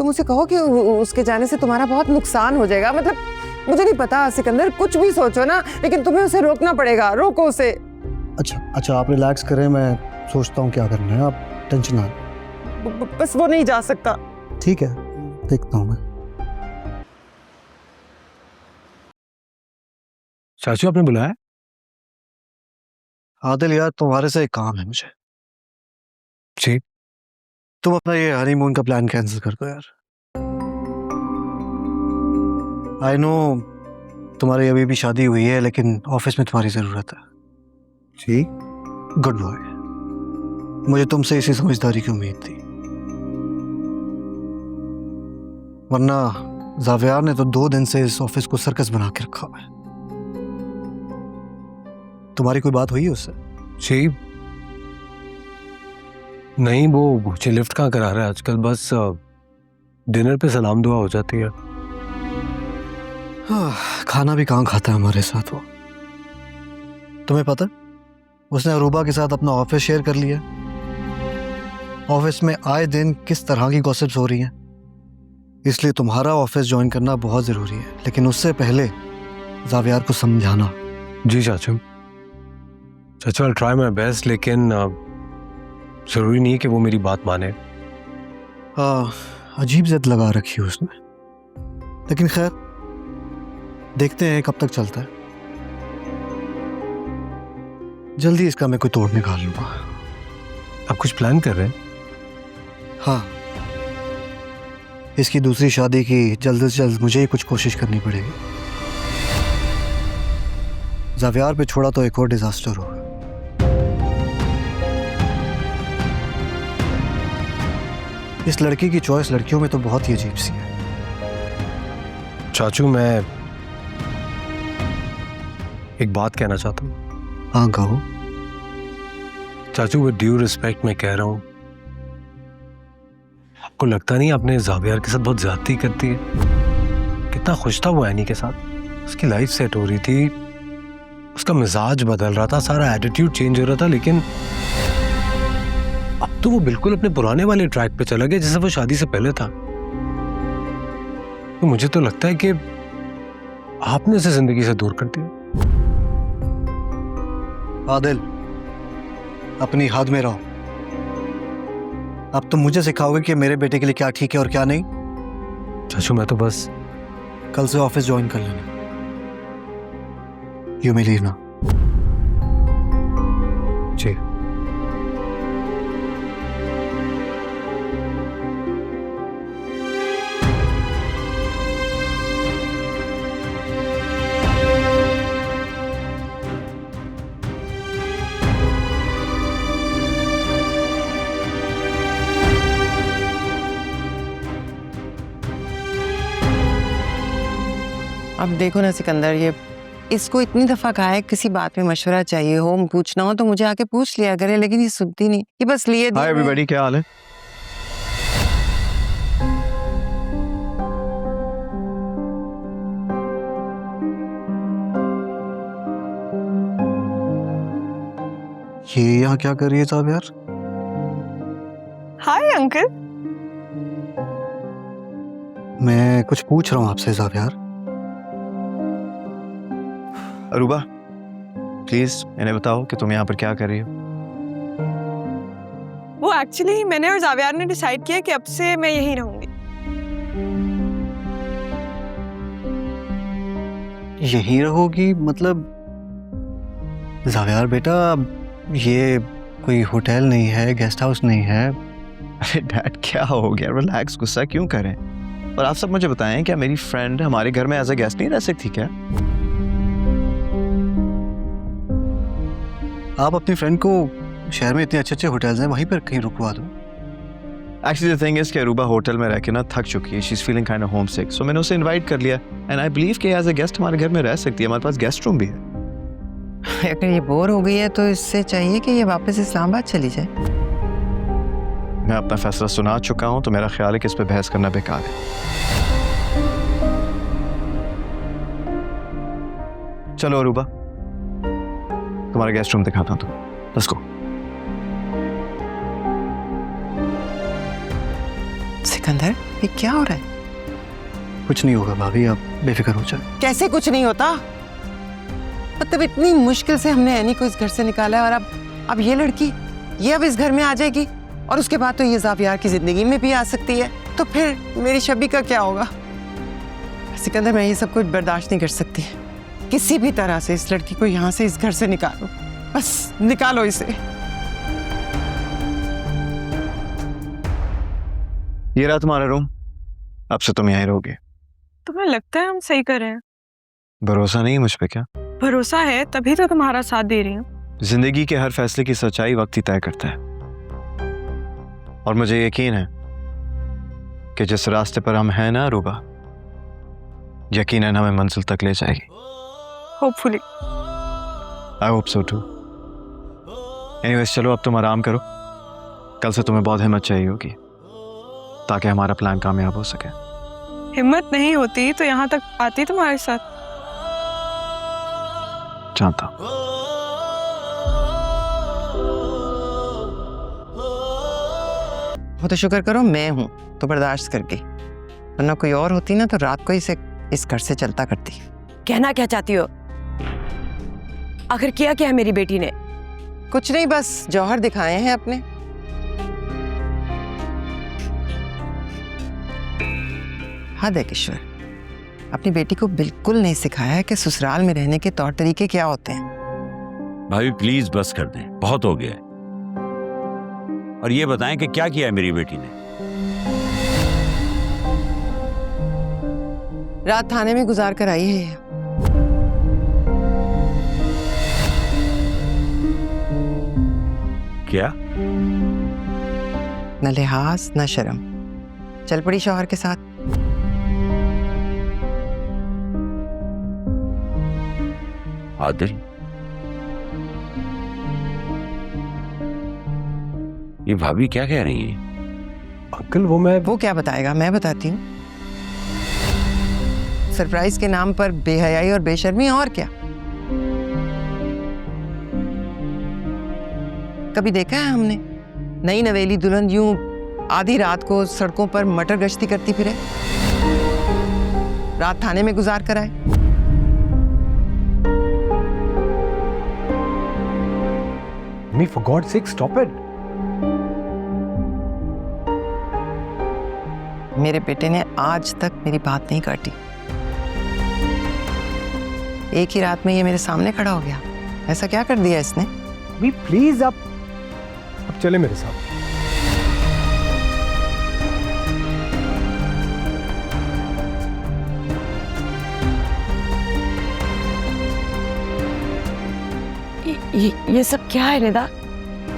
तुम उसे कहो कि उसके जाने से तुम्हारा बहुत नुकसान हो जाएगा। मतलब मुझे नहीं पता सिकंदर, कुछ भी सोचो ना, लेकिन तुम्हें उसे रोकना पड़ेगा। रोको उसे। अच्छा आप रिलैक्स करें, मैं सोचता हूँ क्या करना है, आप टेंशन ना। बस वो नहीं जा सकता। ठीक है, देखता हूँ मैं। चाचू आपने बुलाया? आदिल यार, तुम्हारे से एक काम है मुझे। जी। तुम अपना ये हनीमून का प्लान कैंसिल कर दो यार। आई नो तुम्हारी अभी भी शादी हुई है, लेकिन ऑफिस में तुम्हारी जरूरत है। जी। Good bye. मुझे तुमसे इसी समझदारी की उम्मीद थी, वरना जावियार ने तो 2 दिन से इस ऑफिस को सर्कस बना के रखा हुआ है। तुम्हारी कोई बात हुई है उससे? जी नहीं, वो मुझे लिफ्ट कहाँ करा रहा है आजकल, बस डिनर पे सलाम दुआ हो जाती है। खाना भी कहाँ खाता है हमारे साथ वो। तुम्हें पता उसने अरूबा के साथ अपना ऑफिस शेयर कर लिया। ऑफिस में आए दिन किस तरह की गॉसिप्स हो रही हैं, इसलिए तुम्हारा ऑफिस ज्वाइन करना बहुत जरूरी है, लेकिन उससे पहले जावियार को समझाना। जी चाचू, आई ट्राई माय बेस्ट, लेकिन जरूरी नहीं है कि वो मेरी बात माने। अजीब जिद लगा रखी है उसने, लेकिन खैर देखते हैं कब तक चलता है। जल्दी इसका मैं कोई तोड़ निकाल लूंगा। आप कुछ प्लान कर रहे हैं? हाँ, इसकी दूसरी शादी की जल्द से जल्द मुझे ही कुछ कोशिश करनी पड़ेगी। जावियार पे छोड़ा तो एक और डिजास्टर होगा। इस लड़की की चॉइस लड़कियों में तो बहुत ही अजीब सी है। चाचू मैं एक बात कहना चाहता हूँ। हाँ कहो। चाचू विद ड्यू रिस्पेक्ट मैं कह रहा हूँ, आपको लगता नहीं आपने जावियार के साथ बहुत ज्यादती करती है? कितना खुश था वो एनी के साथ, उसकी लाइफ सेट हो रही थी, उसका मिजाज बदल रहा था, सारा एटीट्यूड चेंज हो रहा था, लेकिन अब तो वो बिल्कुल अपने पुराने वाले ट्रैक पे चला गया जैसे वो शादी से पहले था। तो मुझे तो लगता है कि आपने उसे जिंदगी से दूर कर दिया। आदिल, अपनी हद में रहो। अब तुम मुझे सिखाओगे कि मेरे बेटे के लिए क्या ठीक है और क्या नहीं? चाचू मैं तो बस कल से ऑफिस ज्वाइन कर लेना। You may leave now. जी। अब देखो ना सिकंदर, ये इसको इतनी दफा कहा है किसी बात में मशवरा चाहिए हो, पूछना हो तो मुझे आके पूछ लिया करे, लेकिन ये सुनती नहीं, ये बस लिए। हाय एवरीबॉडी, क्या हाल है? ये यहाँ क्या कर रही है साहब यार? Hi uncle. मैं कुछ पूछ रहा हूँ आपसे साहब यार। अरूबा प्लीज इन्हें बताओ कि तुम यहाँ पर क्या कर रही हो। वो एक्चुअली मैंने और जावियार ने डिसाइड किया कि अब से मैं यहीं रहूंगी। यहीं रहोगी मतलब? जावियार बेटा, ये कोई होटल नहीं है, गेस्ट हाउस नहीं है। अरे डैड क्या हो गया, रिलैक्स, गुस्सा क्यों करें। और आप सब मुझे बताएं, क्या मेरी फ्रेंड हमारे घर में एज अ गेस्ट नहीं रह सकती क्या? आप अपनी फ्रेंड को, शहर में इतने अच्छे अच्छे होटल्स हैं, वहीं पर कहीं रुकवा दो। एक्चुअली द थिंग इज कि अरूबा होटल में रह के ना थक चुकी है, she is feeling kind of homesick, so मैंने उसे इनवाइट कर लिया एंड आई बिलीव कि एज अ गेस्ट हमारे घर में रह सकती है, हमारे पास गेस्ट रूम भी है। अगर ये बोर हो गई है तो इससे चाहिए कि ये वापस इस्लामाबाद चली जाए। मैं अपना फैसला सुना चुका हूं, तो मेरा ख्याल है कि इस पे बहस करना बेकार है। चलो अरूबा, तुम्हारा गेस्ट रूम दिखाता हूं, तुम लेट्स गो। सिकंदर, ये क्या हो रहा है? कुछ नहीं होगा भाभी, आप बेफिक्र हो जाए। कैसे कुछ नहीं होता? मतलब इतनी मुश्किल से हमने एनी को इस घर से निकाला है, और अब ये लड़की ये अब इस घर में आ जाएगी, और उसके बाद तो ये ज़ावियार की जिंदगी में भी आ सकती है, तो फिर मेरी शबी का क्या होगा? सिकंदर, मैं ये सब कुछ बर्दाश्त नहीं कर सकती। किसी भी तरह से इस लड़की को यहाँ से, इस घर से निकालो, बस निकालो इसे। ये रहा तुम्हारा रूम, अब से तुम यहीं रहोगे। तुम्हें लगता है हम सही कर रहे हैं? भरोसा नहीं है मुझ पे क्या? भरोसा है, तभी तो तुम्हारा साथ दे रही हूँ। जिंदगी के हर फैसले की सच्चाई वक्त ही तय करता है, और मुझे यकीन है कि जिस रास्ते पर हम हैं ना रूबा, यकीनन हमें मंजिल तक ले जाएगी। Hopefully. I hope so too. Anyways, चलो अब तुम आराम करो। कल से तुम्हें बहुत हिम्मत चाहिए होगी ताकि हमारा प्लान कामयाब हो सके। हिम्मत नहीं होती तो यहाँ तक आती तुम्हारे साथ। जानता हूं। वो तो शुक्र करो मैं हूं तो बर्दाश्त कर गई, वरना कोई और होती ना तो रात को इसे इस घर से चलता करती। कहना क्या चाहती हो? आखिर किया क्या है मेरी बेटी ने? कुछ नहीं, बस जौहर दिखाए हैं अपने। हद है किशोर, अपनी बेटी को बिल्कुल नहीं सिखाया है कि ससुराल में रहने के तौर तरीके क्या होते हैं। भाभी प्लीज बस कर दें, बहुत हो गया है। और ये बताएं कि क्या किया है मेरी बेटी ने? रात थाने में गुजार कर आई है। क्या? न लिहाज न शर्म, चल पड़ी शौहर के साथ। आदिल, ये भाभी क्या कह रही है? अंकल वो क्या बताएगा, मैं बताती हूँ। सरप्राइज के नाम पर बेहयाई और बेशर्मी, और क्या? कभी देखा है हमने नई नवेली दुल्हन यूं आधी रात को सड़कों पर मटर गश्ती करती फिरे, रात थाने में गुजार कर आए? Me, for God's sake, stop it. मेरे बेटे ने आज तक मेरी बात नहीं काटी। एक ही रात में ये मेरे सामने खड़ा हो गया। ऐसा क्या कर दिया इसने? मी प्लीज, अब चले मेरे साथ। ये सब क्या है निदा?